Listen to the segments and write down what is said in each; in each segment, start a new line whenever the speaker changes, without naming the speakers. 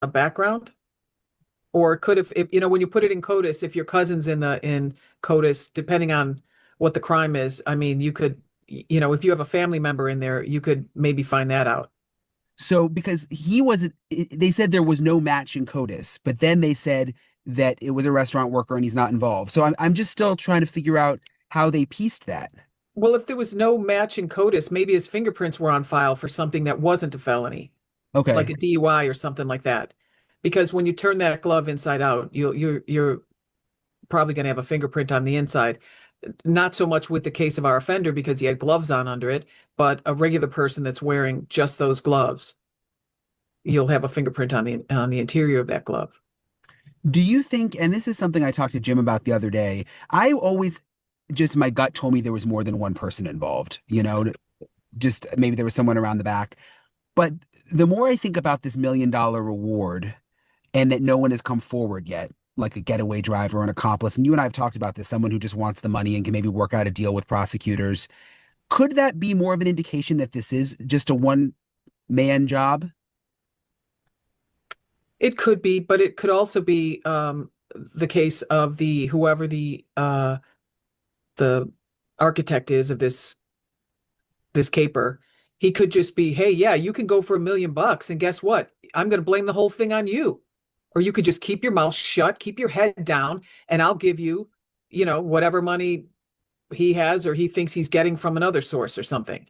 a background? Or could if you know when you put it in CODIS, if your cousin's in CODIS, depending on what the crime is, I mean, you could, if you have a family member in there, you could maybe find that out.
So because he wasn't, they said there was no match in CODIS, but then they said that it was a restaurant worker and he's not involved. So I'm just still trying to figure out how they pieced that.
Well, if there was no match in CODIS, maybe his fingerprints were on file for something that wasn't a felony, like
Okay.
a DUI or something like that. Because when you turn that glove inside out, you're probably going to have a fingerprint on the inside. Not so much with the case of our offender because he had gloves on under it, but a regular person that's wearing just those gloves, you'll have a fingerprint on the interior of that glove.
Do you think, and this is something I talked to Jim about the other day, I always just my gut told me there was more than one person involved, just maybe there was someone around the back. But the more I think about this $1 million reward and that no one has come forward yet, like a getaway driver or an accomplice, and you and I have talked about this, someone who just wants the money and can maybe work out a deal with prosecutors, could that be more of an indication that this is just a one man job?
It could be, but it could also be the case of the whoever the architect is of this caper. He could just be, hey, yeah, you can go for $1 million, and guess what? I'm going to blame the whole thing on you. Or you could just keep your mouth shut, keep your head down, and I'll give you, whatever money he has or he thinks he's getting from another source or something.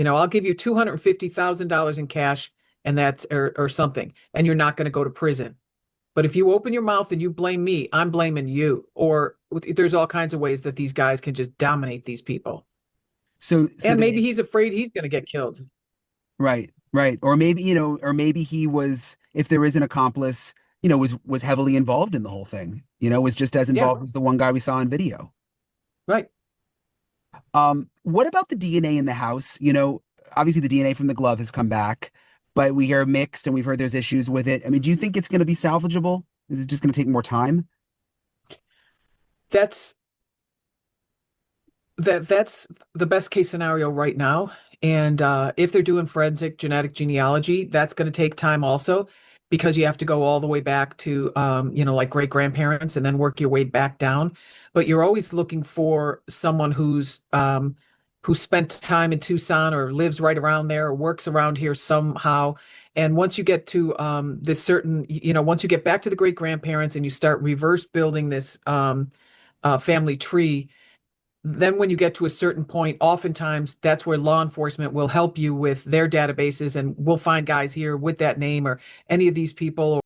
I'll give you $250,000 in cash and that's or something, and you're not going to go to prison. But if you open your mouth and you blame me, I'm blaming you. Or there's all kinds of ways that these guys can just dominate these people.
So
And maybe
they,
he's afraid he's going to get killed.
right, right. Or maybe, or maybe he was, if there is an accomplice, was heavily involved in the whole thing, was just as
Yeah,
involved as the one guy we saw in video.
right.
What about the DNA in the house? Obviously the DNA from the glove has come back, but we hear mixed and we've heard there's issues with it. I mean, do you think it's going to be salvageable? Is it just going to take more time?
That's that's the best case scenario right now. And if they're doing forensic genetic genealogy, that's going to take time also because you have to go all the way back to like great grandparents and then work your way back down. But you're always looking for someone who spent time in Tucson or lives right around there or works around here somehow. And once you get to this certain, once you get back to the great grandparents and you start reverse building this family tree, then when you get to a certain point, oftentimes that's where law enforcement will help you with their databases and we'll find guys here with that name or any of these people